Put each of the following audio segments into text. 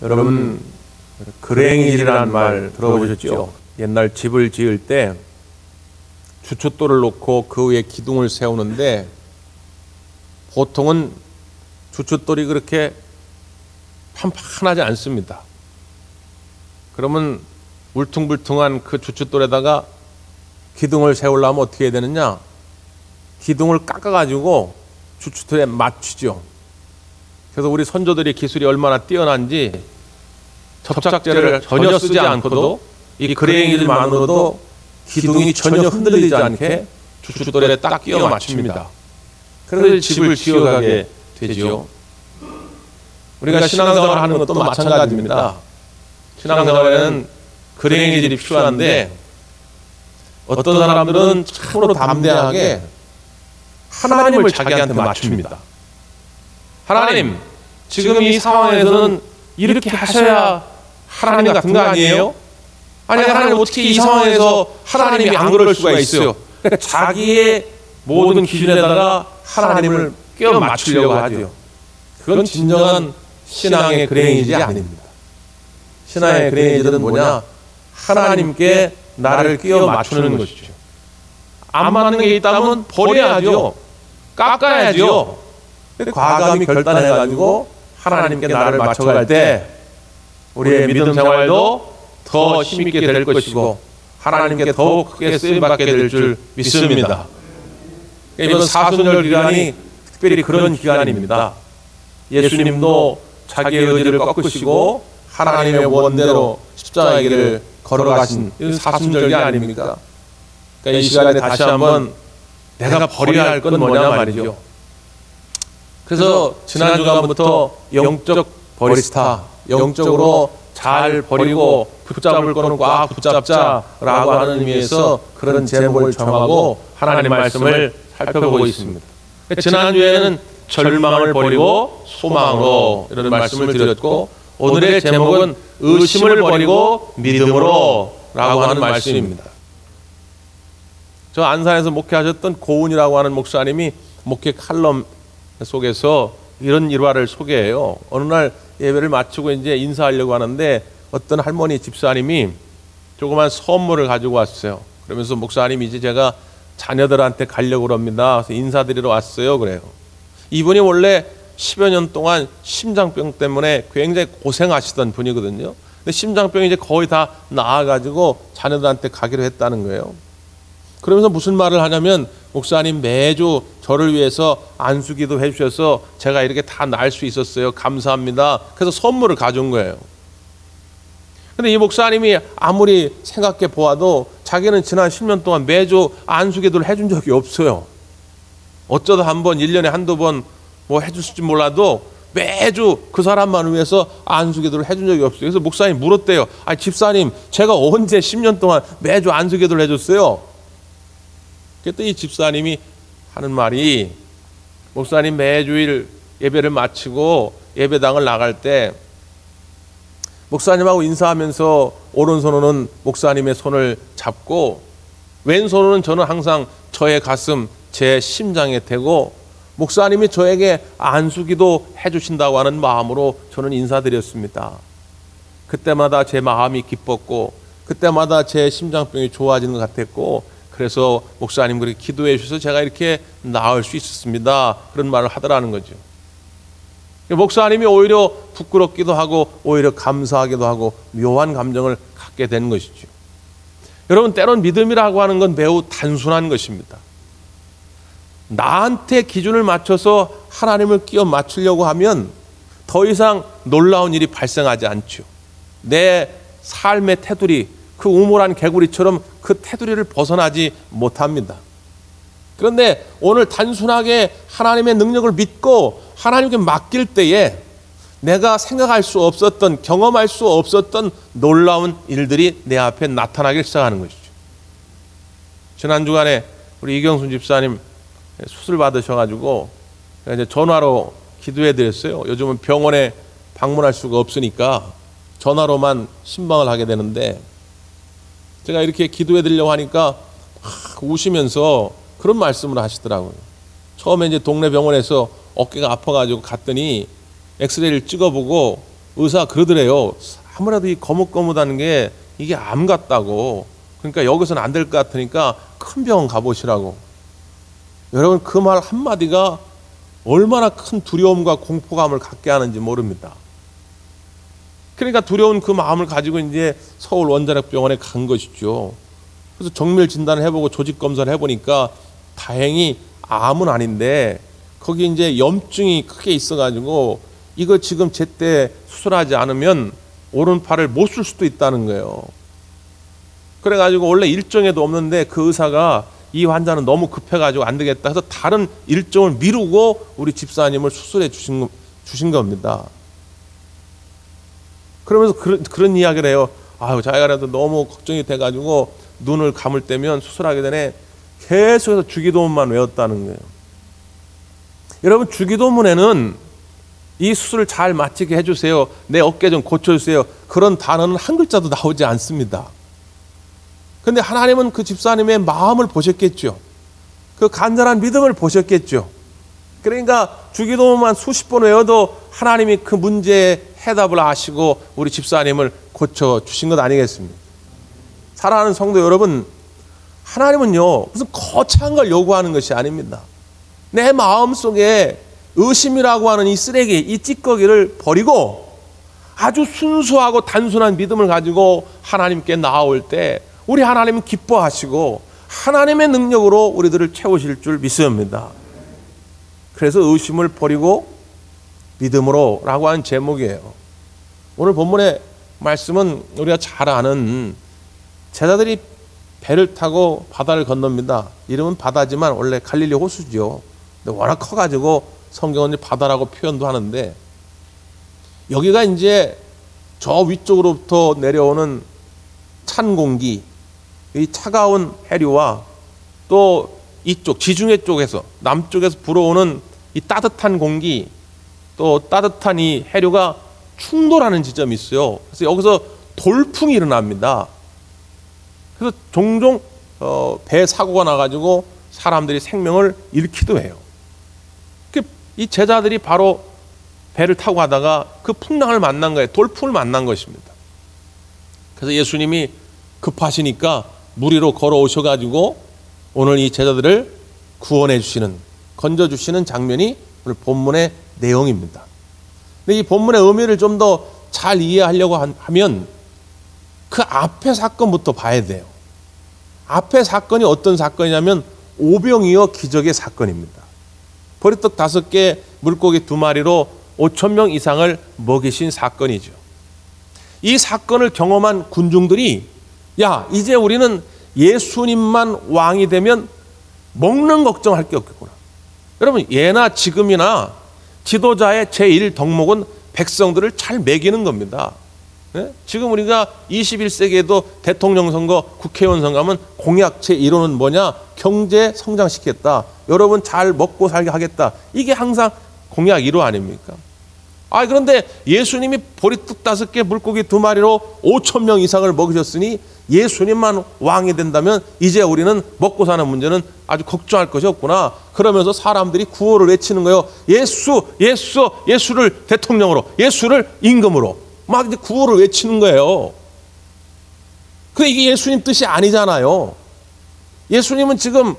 여러분, 그랭이질이라는 말 들어보셨죠? 옛날 집을 지을 때 주춧돌을 놓고 그 위에 기둥을 세우는데 보통은 주춧돌이 그렇게 판판하지 않습니다. 그러면 울퉁불퉁한 그 주춧돌에다가 기둥을 세우려면 어떻게 해야 되느냐? 기둥을 깎아가지고 주춧돌에 맞추죠. 그래서 우리 선조들의 기술이 얼마나 뛰어난지 접착제를 전혀 쓰지 않고도 이 그랭이질만으로도 기둥이 전혀 흔들리지 않게 주춧돌에 딱 끼워 맞춥니다. 그래서 집을 지어가게 되지요. 우리가 신앙생활을 하는 것도 마찬가지입니다. 신앙생활에는 그랭이질이 필요한데 어떤 사람들은 참으로 담대하게 하나님을 자기한테 맞춥니다. 하나님, 지금 이 상황에서는 이렇게 하셔야 하나님 같은 거 아니에요? 아니, 하나님 어떻게 이 상황에서 하나님이 안 그럴 수가 있어요? 그러니까 자기의 모든 기준에다가 하나님을 끼워 맞추려고 하죠. 그건 진정한 신앙의 그랭이질이 아닙니다. 신앙의 그랭이질은 뭐냐? 하나님께 나를 끼워 맞추는 것이죠. 안 맞는 게 있다면 버려야죠. 깎아야죠. 과감히 결단해가지고 하나님께 나를 맞춰갈 때 우리의 믿음 생활도 더 힘있게 될 것이고 하나님께 더욱 크게 쓰임받게 될 줄 믿습니다. 이번 사순절 기간이 특별히 그런 기간입니다. 예수님도 자기의 의지를 꺾으시고 하나님의 원대로 십자가의 길을 걸어가신 사순절기 아닙니까? 그러니까 이 시간에 다시 한번 내가 버려야 할 건 뭐냐 말이죠. 그래서 지난 주간부터 영적 버리스타, 영적으로 잘 버리고 붙잡을 거는 꽉 붙잡자라고 하는 의미에서 그런 제목을 정하고 하나님의 말씀을 살펴보고 있습니다. 지난주에는 절망을 버리고 소망으로 이런 말씀을 드렸고 오늘의 제목은 의심을 버리고 믿음으로 라고 하는 말씀입니다. 저 안산에서 목회하셨던 고은이라고 하는 목사님이 목회 칼럼 속에서 이런 일화를 소개해요. 어느 날 예배를 마치고 이제 인사하려고 하는데 어떤 할머니 집사님이 조그만 선물을 가지고 왔어요. 그러면서 목사님 이제 제가 자녀들한테 가려고 합니다. 그래서 인사드리러 왔어요. 그래요. 이분이 원래 10여 년 동안 심장병 때문에 굉장히 고생하시던 분이거든요. 근데 심장병이 이제 거의 다 나아가지고 자녀들한테 가기로 했다는 거예요. 그러면서 무슨 말을 하냐면 목사님 매주 저를 위해서 안수기도 해주셔서 제가 이렇게 다 나을 수 있었어요. 감사합니다. 그래서 선물을 가져온 거예요. 근데 이 목사님이 아무리 생각해 보아도 자기는 지난 10년 동안 매주 안수기도를 해준 적이 없어요. 어쩌다 한 번, 1년에 한두 번 뭐 해줬을지 몰라도 매주 그 사람만을 위해서 안수기도를 해준 적이 없어요. 그래서 목사님 물었대요. 아니 집사님, 제가 언제 10년 동안 매주 안수기도를 해줬어요? 그랬더니 이 집사님이 하는 말이 목사님 매주일 예배를 마치고 예배당을 나갈 때 목사님하고 인사하면서 오른손으로는 목사님의 손을 잡고 왼손으로는 저는 항상 저의 가슴, 제 심장에 대고 목사님이 저에게 안수기도 해주신다고 하는 마음으로 저는 인사드렸습니다. 그때마다 제 마음이 기뻤고 그때마다 제 심장병이 좋아지는 것 같았고 그래서 목사님 그렇게 기도해 주셔서 제가 이렇게 나을 수 있었습니다. 그런 말을 하더라는 거죠. 목사님이 오히려 부끄럽기도 하고 오히려 감사하기도 하고 묘한 감정을 갖게 된 것이죠. 여러분, 때론 믿음이라고 하는 건 매우 단순한 것입니다. 나한테 기준을 맞춰서 하나님을 끼워 맞추려고 하면 더 이상 놀라운 일이 발생하지 않죠. 내 삶의 테두리, 그 우물한 개구리처럼 그 테두리를 벗어나지 못합니다. 그런데 오늘 단순하게 하나님의 능력을 믿고 하나님께 맡길 때에 내가 생각할 수 없었던, 경험할 수 없었던 놀라운 일들이 내 앞에 나타나기 시작하는 것이죠. 지난 주간에 우리 이경순 집사님 수술 받으셔가지고 이제 전화로 기도해 드렸어요. 요즘은 병원에 방문할 수가 없으니까 전화로만 신방을 하게 되는데 제가 이렇게 기도해 드리려고 하니까 우시면서 그런 말씀을 하시더라고요. 처음에 이제 동네 병원에서 어깨가 아파가지고 갔더니 엑스레이를 찍어보고 의사가 그러더래요. 아무래도 이 거뭇거뭇한 게 이게 암 같다고. 그러니까 여기서는 안 될 것 같으니까 큰 병원 가보시라고. 여러분, 그 말 한마디가 얼마나 큰 두려움과 공포감을 갖게 하는지 모릅니다. 그러니까 두려운 그 마음을 가지고 이제 서울 원자력병원에 간 것이죠. 그래서 정밀 진단을 해보고 조직 검사를 해보니까 다행히 암은 아닌데 거기 이제 염증이 크게 있어가지고 이거 지금 제때 수술하지 않으면 오른팔을 못 쓸 수도 있다는 거예요. 그래가지고 원래 일정에도 없는데 그 의사가 이 환자는 너무 급해가지고 안 되겠다 해서 다른 일정을 미루고 우리 집사님을 수술해 주신 겁니다. 그러면서 그런 이야기를 해요. 아유, 자기가라도 너무 걱정이 돼가지고 눈을 감을 때면 수술하기 전에 계속해서 주기도문만 외웠다는 거예요. 여러분, 주기도문에는 이 수술을 잘 마치게 해주세요, 내 어깨 좀 고쳐주세요, 그런 단어는 한 글자도 나오지 않습니다. 근데 하나님은 그 집사님의 마음을 보셨겠죠. 그 간절한 믿음을 보셨겠죠. 그러니까 주기도문만 수십 번 외워도 하나님이 그 문제에 해답을 아시고 우리 집사님을 고쳐주신 것 아니겠습니까? 사랑하는 성도 여러분, 하나님은요 무슨 거창한 걸 요구하는 것이 아닙니다. 내 마음속에 의심이라고 하는 이 쓰레기, 이 찌꺼기를 버리고 아주 순수하고 단순한 믿음을 가지고 하나님께 나아올 때 우리 하나님은 기뻐하시고 하나님의 능력으로 우리들을 채우실 줄 믿습니다. 그래서 의심을 버리고 믿음으로 라고 하는 제목이에요. 오늘 본문의 말씀은 우리가 잘 아는 제자들이 배를 타고 바다를 건넙니다. 이름은 바다지만 원래 갈릴리 호수죠. 근데 워낙 커가지고 성경은 바다라고 표현도 하는데, 여기가 이제 저 위쪽으로부터 내려오는 찬 공기, 이 차가운 해류와 또 이쪽 지중해 쪽에서 남쪽에서 불어오는 이 따뜻한 공기, 또 따뜻한 이 해류가 충돌하는 지점이 있어요. 그래서 여기서 돌풍이 일어납니다. 그래서 종종 배 사고가 나가지고 사람들이 생명을 잃기도 해요. 이 제자들이 바로 배를 타고 가다가 그 풍랑을 만난 거예요. 돌풍을 만난 것입니다. 그래서 예수님이 급하시니까 물 위로 걸어오셔가지고 오늘 이 제자들을 구원해 주시는, 건져 주시는 장면이 오늘 본문의 내용입니다. 근데 이 본문의 의미를 좀 더 잘 이해하려고 하면 그 앞에 사건부터 봐야 돼요. 앞에 사건이 어떤 사건이냐면 오병이어 기적의 사건입니다. 보리떡 5개, 물고기 2마리로 5,000명 이상을 먹이신 사건이죠. 이 사건을 경험한 군중들이, 야, 이제 우리는 예수님만 왕이 되면 먹는 걱정할 게 없겠구나. 여러분, 예나 지금이나 지도자의 제1덕목은 백성들을 잘 먹이는 겁니다. 네? 지금 우리가 21세기에도 대통령 선거, 국회의원 선거 하면 공약 제1호는 뭐냐? 경제 성장시키겠다. 여러분 잘 먹고 살게 하겠다. 이게 항상 공약 1호 아닙니까? 그런데 예수님이 보리떡 5개, 물고기 2마리로 5,000명 이상을 먹이셨으니 예수님만 왕이 된다면 이제 우리는 먹고 사는 문제는 아주 걱정할 것이 없구나. 그러면서 사람들이 구호를 외치는 거예요. 예수, 예수, 예수를 대통령으로, 예수를 임금으로 막 이제 구호를 외치는 거예요. 근데 이게 예수님 뜻이 아니잖아요. 예수님은 지금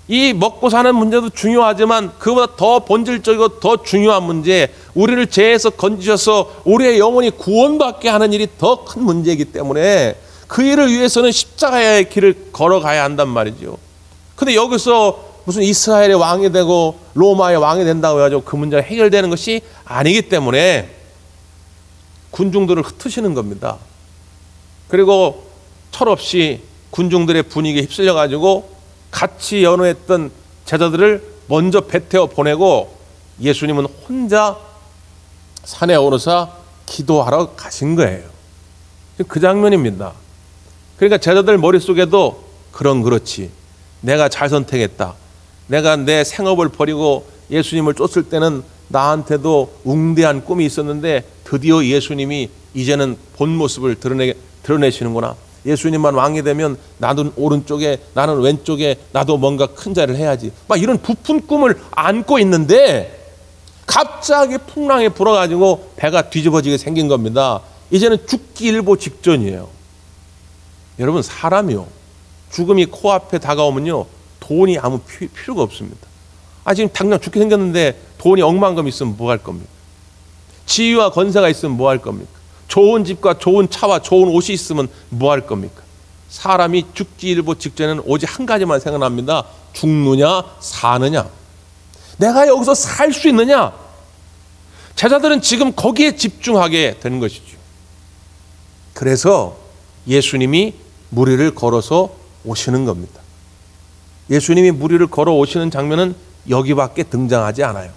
이 먹고 사는 문제도 중요하지만 그보다 더 본질적이고 더 중요한 문제, 우리를 죄에서 건지셔서 우리의 영혼이 구원받게 하는 일이 더 큰 문제이기 때문에 그 일을 위해서는 십자가의 길을 걸어가야 한단 말이죠. 근데 여기서 무슨 이스라엘의 왕이 되고 로마의 왕이 된다고 해가지고 그 문제가 해결되는 것이 아니기 때문에 군중들을 흩으시는 겁니다. 그리고 철없이 군중들의 분위기에 휩쓸려가지고 같이 연호했던 제자들을 먼저 배 태워 보내고 예수님은 혼자 산에 오르사 기도하러 가신 거예요. 그 장면입니다. 그러니까 제자들 머릿속에도 그렇지. 내가 잘 선택했다. 내가 내 생업을 버리고 예수님을 쫓을 때는 나한테도 웅대한 꿈이 있었는데 드디어 예수님이 이제는 본 모습을 드러내시는구나. 예수님만 왕이 되면 나는 오른쪽에, 나는 왼쪽에, 나도 뭔가 큰 자리를 해야지. 막 이런 부푼 꿈을 안고 있는데 갑자기 풍랑에 불어가지고 배가 뒤집어지게 생긴 겁니다. 이제는 죽기 일보 직전이에요. 여러분, 사람이요, 죽음이 코앞에 다가오면요, 돈이 아무 필요가 없습니다. 지금 당장 죽게 생겼는데 돈이 억만금 있으면 뭐 할 겁니까? 지위와 권세가 있으면 뭐 할 겁니까? 좋은 집과 좋은 차와 좋은 옷이 있으면 뭐 할 겁니까? 사람이 죽기 일보 직전에는 오직 한 가지만 생각납니다. 죽느냐 사느냐. 내가 여기서 살 수 있느냐. 제자들은 지금 거기에 집중하게 되는 것이죠. 그래서 예수님이 무리를 걸어서 오시는 겁니다. 예수님이 무리를 걸어 오시는 장면은 여기밖에 등장하지 않아요.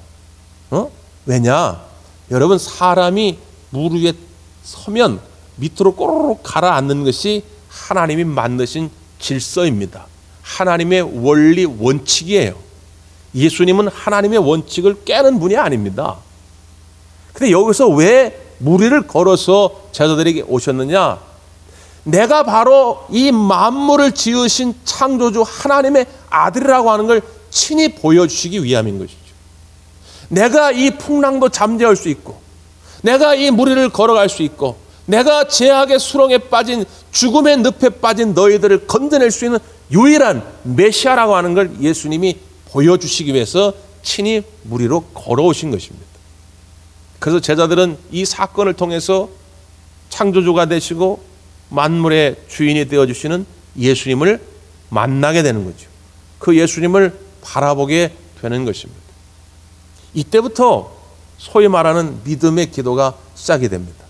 왜냐? 여러분, 사람이 물 위에 서면 밑으로 꼬르륵 가라앉는 것이 하나님이 만드신 질서입니다. 하나님의 원리, 원칙이에요. 예수님은 하나님의 원칙을 깨는 분이 아닙니다. 근데 여기서 왜 무리를 걸어서 제자들에게 오셨느냐? 내가 바로 이 만물을 지으신 창조주 하나님의 아들이라고 하는 걸 친히 보여주시기 위함인 것이죠. 내가 이 풍랑도 잠재울 수 있고, 내가 이 무리를 걸어갈 수 있고, 내가 죄악의 수렁에 빠진, 죽음의 늪에 빠진 너희들을 건져낼 수 있는 유일한 메시아라고 하는 걸 예수님이 보여주시기 위해서 친히 무리로 걸어오신 것입니다. 그래서 제자들은 이 사건을 통해서 창조주가 되시고 만물의 주인이 되어주시는 예수님을 만나게 되는 거죠. 그 예수님을 바라보게 되는 것입니다. 이때부터 소위 말하는 믿음의 기도가 시작이 됩니다.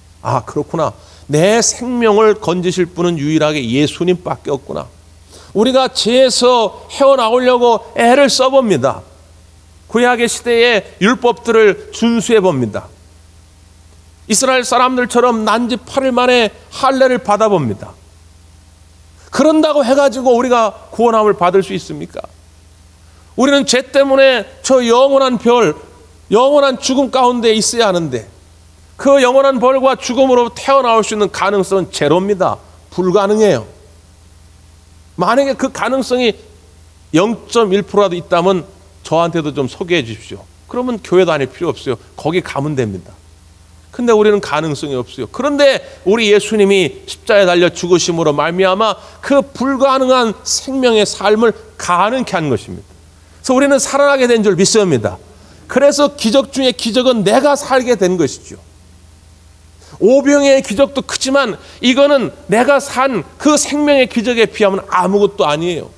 그렇구나. 내 생명을 건지실 분은 유일하게 예수님밖에 없구나. 우리가 죄에서 헤어나오려고 애를 써봅니다. 구약의 시대의 율법들을 준수해 봅니다. 이스라엘 사람들처럼 난지 8일 만에 할례를 받아봅니다. 그런다고 해가지고 우리가 구원함을 받을 수 있습니까? 우리는 죄 때문에 저 영원한 벌, 영원한 죽음 가운데 있어야 하는데 그 영원한 벌과 죽음으로 태어나올 수 있는 가능성은 제로입니다. 불가능해요. 만약에 그 가능성이 0.1%라도 있다면 저한테도 좀 소개해 주십시오. 그러면 교회 다닐 필요 없어요. 거기 가면 됩니다. 근데 우리는 가능성이 없어요. 그런데 우리 예수님이 십자가에 달려 죽으심으로 말미암아 그 불가능한 생명의 삶을 가능케 한 것입니다. 그래서 우리는 살아나게 된 줄 믿습니다. 그래서 기적 중에 기적은 내가 살게 된 것이죠. 오병의 기적도 크지만 이거는 내가 산 그 생명의 기적에 비하면 아무것도 아니에요.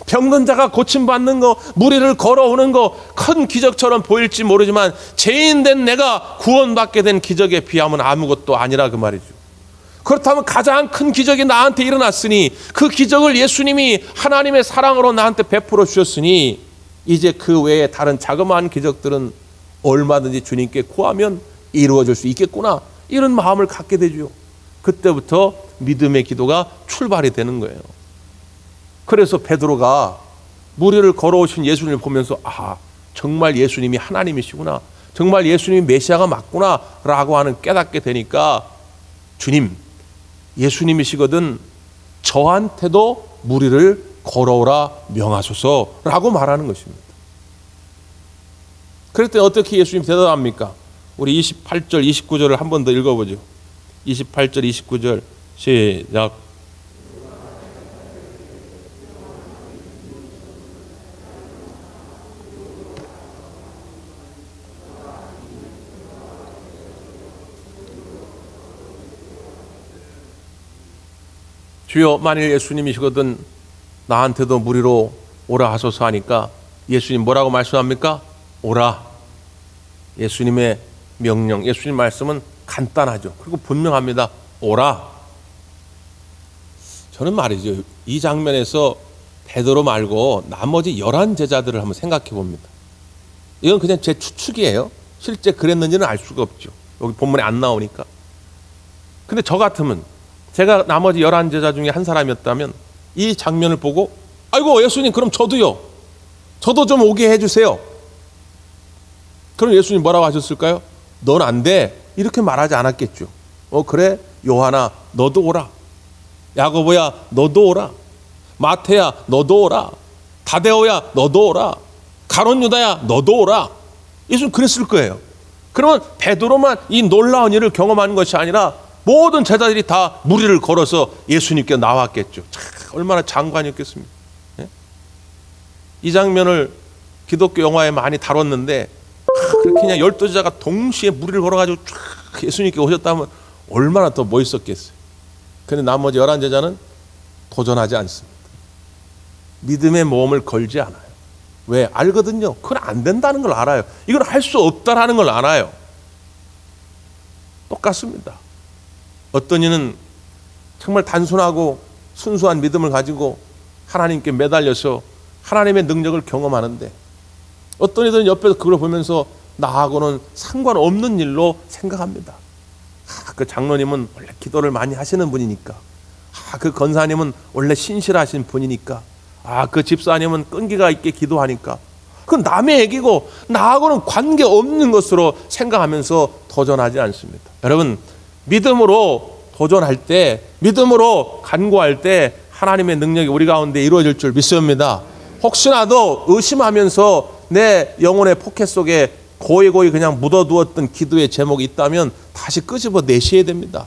병든 자가 고침받는 거, 무리를 걸어오는 거 큰 기적처럼 보일지 모르지만 죄인된 내가 구원받게 된 기적에 비하면 아무것도 아니라 그 말이죠. 그렇다면 가장 큰 기적이 나한테 일어났으니 그 기적을 예수님이 하나님의 사랑으로 나한테 베풀어 주셨으니 이제 그 외에 다른 자그마한 기적들은 얼마든지 주님께 구하면 이루어질 수 있겠구나, 이런 마음을 갖게 되죠. 그때부터 믿음의 기도가 출발이 되는 거예요. 그래서 베드로가 무리를 걸어오신 예수님을 보면서 정말 예수님이 하나님이시구나, 정말 예수님이 메시아가 맞구나 라고 하는 깨닫게 되니까 주님, 예수님이시거든 저한테도 무리를 걸어오라 명하소서라고 말하는 것입니다. 그랬더니 어떻게 예수님이 대답합니까? 우리 28절 29절을 한 번 더 읽어보죠. 28절 29절 시작. 주여, 만일 예수님이시거든 나한테도 무리로 오라 하소서 하니까 예수님 뭐라고 말씀합니까? 오라. 예수님의 명령, 예수님 말씀은 간단하죠. 그리고 분명합니다. 오라. 저는 말이죠, 이 장면에서 베드로 말고 나머지 11제자들을 한번 생각해 봅니다. 이건 그냥 제 추측이에요. 실제 그랬는지는 알 수가 없죠. 여기 본문에 안 나오니까. 근데 저 같으면, 제가 나머지 11제자 중에 한 사람이었다면 이 장면을 보고 아이고 예수님, 그럼 저도요, 저도 좀 오게 해주세요. 그럼 예수님 뭐라고 하셨을까요? 넌 안 돼, 이렇게 말하지 않았겠죠. 그래, 요한아 너도 오라, 야고보야 너도 오라, 마태야 너도 오라, 다데오야 너도 오라, 가롯 유다야 너도 오라. 예수는 그랬을 거예요. 그러면 베드로만 이 놀라운 일을 경험하는 것이 아니라 모든 제자들이 다 무리를 걸어서 예수님께 나왔겠죠. 참 얼마나 장관이었겠습니까? 예? 이 장면을 기독교 영화에 많이 다뤘는데 그렇게 그냥 12제자가 동시에 무리를 걸어가지고 쫙 예수님께 오셨다면 얼마나 더 멋있었겠어요. 그런데 나머지 11제자는 도전하지 않습니다. 믿음의 모험을 걸지 않아요. 왜? 알거든요. 그건 안 된다는 걸 알아요. 이건 할 수 없다라는 걸 알아요. 똑같습니다. 어떤 이는 정말 단순하고 순수한 믿음을 가지고 하나님께 매달려서 하나님의 능력을 경험하는데, 어떤 이들은 옆에서 그걸 보면서 나하고는 상관없는 일로 생각합니다. 그 장로님은 원래 기도를 많이 하시는 분이니까, 그 권사님은 원래 신실하신 분이니까, 그 집사님은 끈기가 있게 기도하니까, 그건 남의 얘기고 나하고는 관계없는 것으로 생각하면서 도전하지 않습니다. 여러분, 믿음으로 도전할 때, 믿음으로 간구할 때 하나님의 능력이 우리 가운데 이루어질 줄 믿습니다. 혹시라도 의심하면서 내 영혼의 포켓 속에 고이고이 그냥 묻어두었던 기도의 제목이 있다면 다시 끄집어 내셔야 됩니다.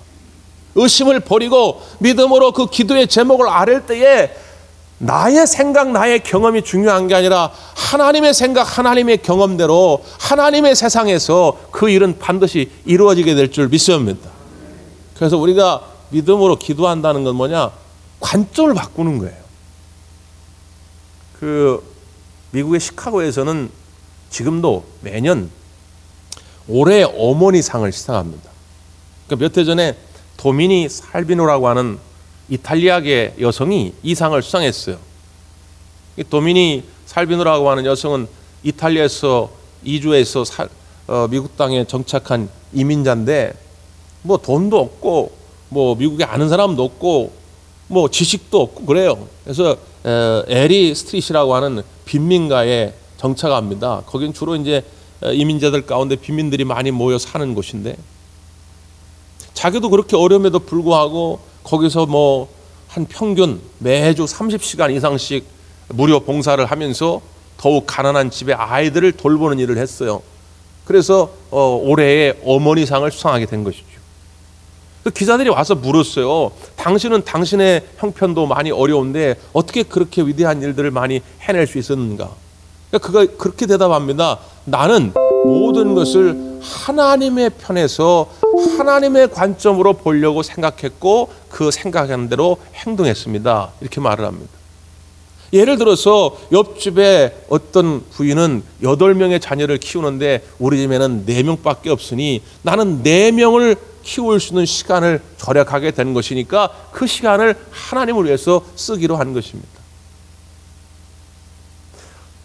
의심을 버리고 믿음으로 그 기도의 제목을 아랠 때에 나의 생각, 나의 경험이 중요한 게 아니라 하나님의 생각, 하나님의 경험대로 하나님의 세상에서 그 일은 반드시 이루어지게 될 줄 믿습니다. 그래서 우리가 믿음으로 기도한다는 건 뭐냐? 관점을 바꾸는 거예요. 미국의 시카고에서는 지금도 매년 올해 어머니상을 시상합니다. 그러니까 몇 해 전에 도미니 살비노라고 하는 이탈리아계 여성이 이 상을 수상했어요. 도미니 살비노라고 하는 여성은 이탈리아에서 이주해서 미국 땅에 정착한 이민자인데, 뭐 돈도 없고 뭐 미국에 아는 사람도 없고 뭐 지식도 없고 그래요. 그래서 에리 스트릿이라고 하는 빈민가에 정착합니다. 거긴 주로 이제 이민자들 가운데 빈민들이 많이 모여 사는 곳인데, 자기도 그렇게 어려움에도 불구하고 거기서 뭐 한 평균 매주 30시간 이상씩 무료 봉사를 하면서 더욱 가난한 집의 아이들을 돌보는 일을 했어요. 그래서 올해의 어머니상을 수상하게 된 것이죠. 기자들이 와서 물었어요. 당신은 당신의 형편도 많이 어려운데 어떻게 그렇게 위대한 일들을 많이 해낼 수 있었는가? 그가 그렇게 대답합니다. 나는 모든 것을 하나님의 편에서 하나님의 관점으로 보려고 생각했고 그 생각한 대로 행동했습니다. 이렇게 말을 합니다. 예를 들어서 옆집에 어떤 부인은 8명의 자녀를 키우는데 우리 집에는 4명밖에 없으니 나는 4명을 키울 수 있는 시간을 절약하게 된 것이니까 그 시간을 하나님을 위해서 쓰기로 한 것입니다.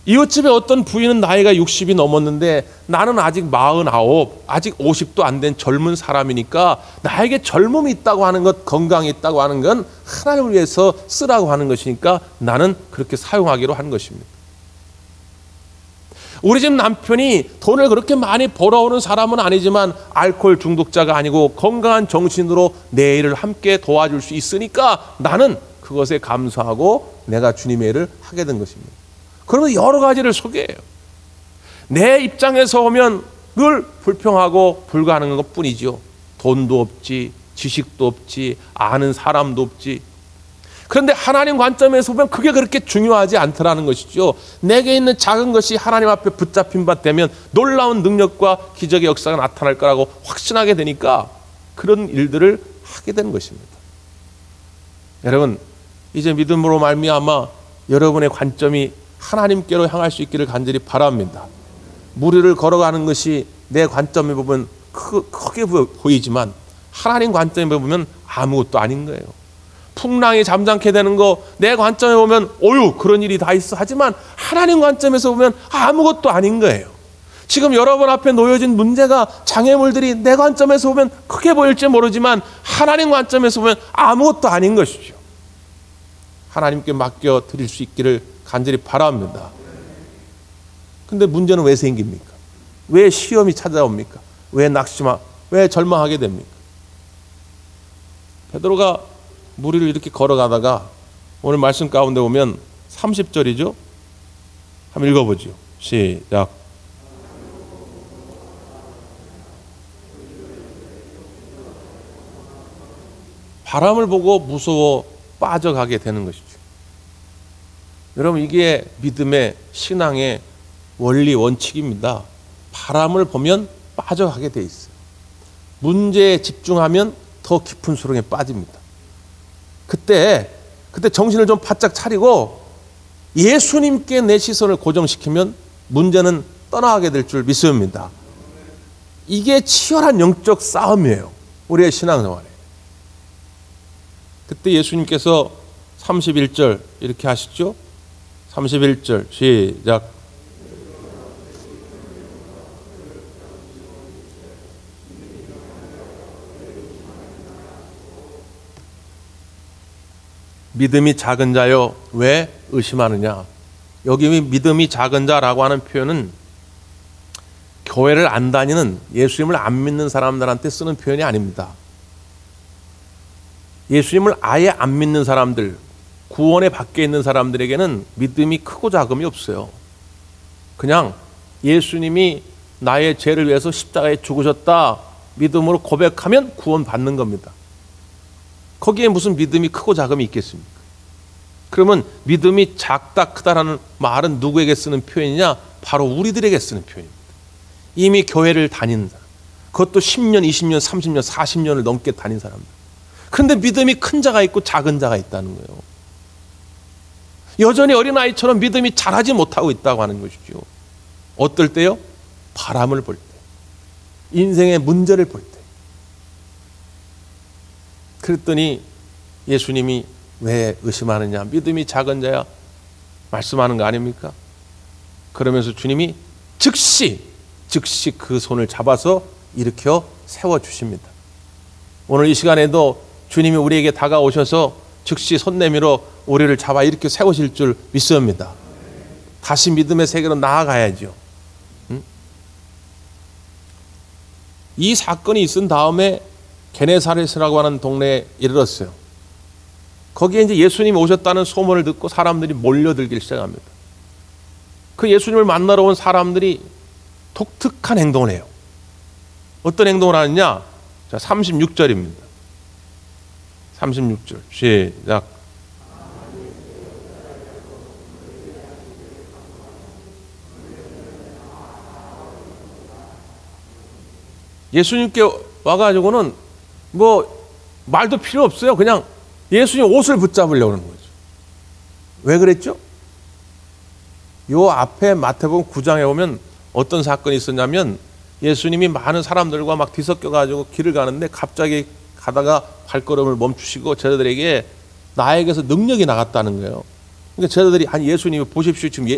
이웃집에 어떤 부인은 나이가 60이 넘었는데 나는 아직 49, 아직 50도 안 된 젊은 사람이니까 나에게 젊음이 있다고 하는 것, 건강이 있다고 하는 건 하나님을 위해서 쓰라고 하는 것이니까 나는 그렇게 사용하기로 한 것입니다. 우리 집 남편이 돈을 그렇게 많이 벌어오는 사람은 아니지만 알코올 중독자가 아니고 건강한 정신으로 내 일을 함께 도와줄 수 있으니까 나는 그것에 감사하고 내가 주님의 일을 하게 된 것입니다. 그러면 여러 가지를 소개해요. 내 입장에서 보면 늘 불평하고 불가능한 것뿐이죠. 돈도 없지, 지식도 없지, 아는 사람도 없지. 그런데 하나님 관점에서 보면 그게 그렇게 중요하지 않더라는 것이죠. 내게 있는 작은 것이 하나님 앞에 붙잡힌 바 되면 놀라운 능력과 기적의 역사가 나타날 거라고 확신하게 되니까 그런 일들을 하게 되는 것입니다. 여러분, 이제 믿음으로 말미암아 여러분의 관점이 하나님께로 향할 수 있기를 간절히 바랍니다. 무리를 걸어가는 것이 내 관점에 보면 크게 보이지만 하나님 관점에 보면 아무것도 아닌 거예요. 풍랑이 잠잠게 되는 거 내 관점에 보면 어휴 그런 일이 다 있어 하지만 하나님 관점에서 보면 아무것도 아닌 거예요. 지금 여러분 앞에 놓여진 문제가, 장애물들이 내 관점에서 보면 크게 보일지 모르지만 하나님 관점에서 보면 아무것도 아닌 것이죠. 하나님께 맡겨 드릴 수 있기를 간절히 바랍니다. 근데 문제는 왜 생깁니까? 왜 시험이 찾아옵니까? 왜 절망하게 됩니까? 베드로가 무리를 이렇게 걸어가다가 오늘 말씀 가운데 보면 30절이죠. 한번 읽어보죠. 시작. 바람을 보고 무서워 빠져가게 되는 것이죠. 여러분, 이게 믿음의 신앙의 원리 원칙입니다. 바람을 보면 빠져가게 돼 있어요. 문제에 집중하면 더 깊은 수렁에 빠집니다. 그때 정신을 좀 바짝 차리고 예수님께 내 시선을 고정시키면 문제는 떠나가게 될 줄 믿습니다. 이게 치열한 영적 싸움이에요. 우리의 신앙생활에. 그때 예수님께서 31절 이렇게 하시죠. 31절 시작. 믿음이 작은 자여 왜 의심하느냐. 여기 믿음이 작은 자라고 하는 표현은 교회를 안 다니는, 예수님을 안 믿는 사람들한테 쓰는 표현이 아닙니다. 예수님을 아예 안 믿는 사람들, 구원의 밖에 있는 사람들에게는 믿음이 크고 작음이 없어요. 그냥 예수님이 나의 죄를 위해서 십자가에 죽으셨다 믿음으로 고백하면 구원 받는 겁니다. 거기에 무슨 믿음이 크고 작음이 있겠습니까? 그러면 믿음이 작다 크다라는 말은 누구에게 쓰는 표현이냐? 바로 우리들에게 쓰는 표현입니다. 이미 교회를 다니는 사람, 그것도 10년, 20년, 30년, 40년을 넘게 다닌 사람들. 그런데 믿음이 큰 자가 있고 작은 자가 있다는 거예요. 여전히 어린아이처럼 믿음이 자라지 못하고 있다고 하는 것이죠. 어떨 때요? 바람을 볼 때, 인생의 문제를 볼 때. 그랬더니 예수님이 왜 의심하느냐, 믿음이 작은 자야 말씀하는 거 아닙니까? 그러면서 주님이 즉시 그 손을 잡아서 일으켜 세워주십니다. 오늘 이 시간에도 주님이 우리에게 다가오셔서 즉시 손 내밀어 우리를 잡아 일으켜 세우실 줄 믿습니다. 다시 믿음의 세계로 나아가야죠. 이 사건이 있은 다음에 게네사렛이라고 하는 동네에 이르렀어요. 거기에 이제 예수님이 오셨다는 소문을 듣고 사람들이 몰려들기 시작합니다. 그 예수님을 만나러 온 사람들이 독특한 행동을 해요. 어떤 행동을 하느냐? 자, 36절입니다. 36절 시작. 예수님께 와가지고는 뭐 말도 필요 없어요. 그냥 예수님 옷을 붙잡으려고 하는 거죠. 왜 그랬죠? 요 앞에 마태복음 9장에 보면 어떤 사건이 있었냐면 예수님이 많은 사람들과 막 뒤섞여가지고 길을 가는데 갑자기 가다가 발걸음을 멈추시고 제자들에게 나에게서 능력이 나갔다는 거예요. 그러니까 제자들이 아니 예수님이 보십시오. 지금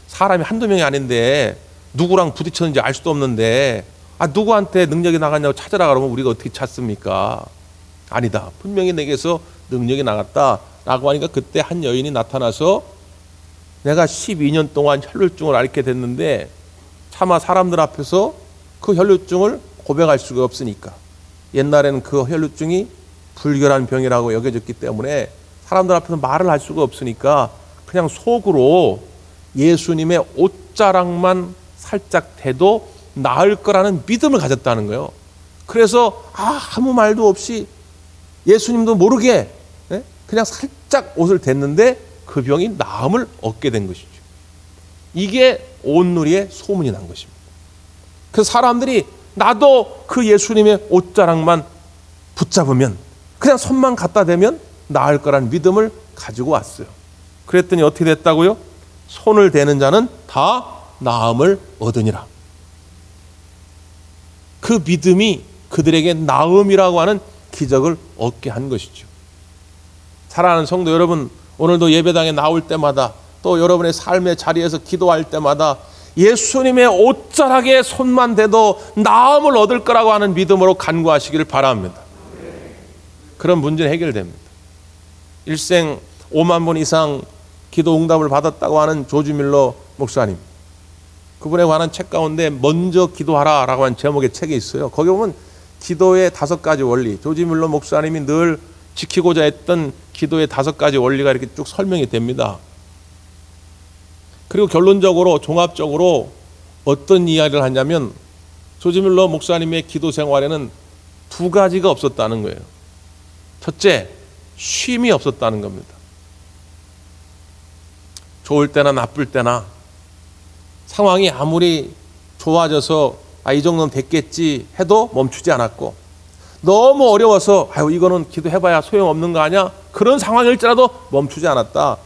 사람이 한두 명이 아닌데 누구랑 부딪혔는지 알 수도 없는데 누구한테 능력이 나갔냐고 찾아라 그러면 우리가 어떻게 찾습니까? 아니다. 분명히 내게서 능력이 나갔다라고 하니까 그때 한 여인이 나타나서 내가 12년 동안 혈루증을 앓게 됐는데 차마 사람들 앞에서 그 혈루증을 고백할 수가 없으니까 옛날에는 그 혈루증이 불결한 병이라고 여겨졌기 때문에 사람들 앞에서 말을 할 수가 없으니까 그냥 속으로 예수님의 옷자락만 살짝 대도 나을 거라는 믿음을 가졌다는 거예요. 그래서 아무 말도 없이 예수님도 모르게 그냥 살짝 옷을 댔는데 그 병이 나음을 얻게 된 것이죠. 이게 온누리의 소문이 난 것입니다. 그래서 사람들이 나도 그 예수님의 옷자락만 붙잡으면 그냥 손만 갖다 대면 나을 거라는 믿음을 가지고 왔어요. 그랬더니 어떻게 됐다고요? 손을 대는 자는 다 나음을 얻으니라. 그 믿음이 그들에게 나음이라고 하는 기적을 얻게 한 것이죠. 사랑하는 성도 여러분, 오늘도 예배당에 나올 때마다 또 여러분의 삶의 자리에서 기도할 때마다 예수님의 옷자락에 손만 대도 나음을 얻을 거라고 하는 믿음으로 간구하시기를 바랍니다. 그런 문제는 해결됩니다. 일생 5만 번 이상 기도 응답을 받았다고 하는 조지 밀러 목사님, 그분에 관한 책 가운데 먼저 기도하라 라고 하는 제목의 책이 있어요. 거기 보면 기도의 5가지 원리, 조지 밀러 목사님이 늘 지키고자 했던 기도의 5가지 원리가 이렇게 쭉 설명이 됩니다. 그리고 결론적으로 종합적으로 어떤 이야기를 하냐면 조지 밀러 목사님의 기도 생활에는 2가지가 없었다는 거예요. 첫째, 쉼이 없었다는 겁니다. 좋을 때나 나쁠 때나 상황이 아무리 좋아져서 이 정도는 됐겠지 해도 멈추지 않았고, 너무 어려워서 이거는 기도해봐야 소용없는 거 아니야? 그런 상황일지라도 멈추지 않았다.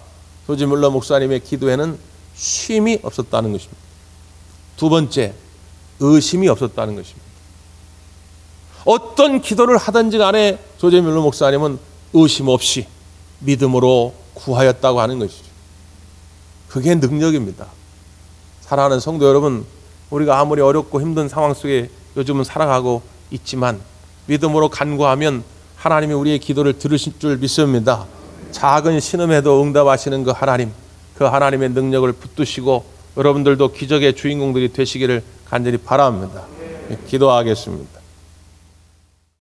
조지 뮬러 목사님의 기도에는 쉼이 없었다는 것입니다. 두 번째, 의심이 없었다는 것입니다. 어떤 기도를 하든지 간에 조지 뮬러 목사님은 의심 없이 믿음으로 구하였다고 하는 것이죠. 그게 능력입니다. 사랑하는 성도 여러분, 우리가 아무리 어렵고 힘든 상황 속에 요즘은 살아가고 있지만 믿음으로 간구하면 하나님이 우리의 기도를 들으실 줄 믿습니다. 작은 신음에도 응답하시는 그 하나님, 그 하나님의 능력을 붙드시고 여러분들도 기적의 주인공들이 되시기를 간절히 바랍니다. 기도하겠습니다.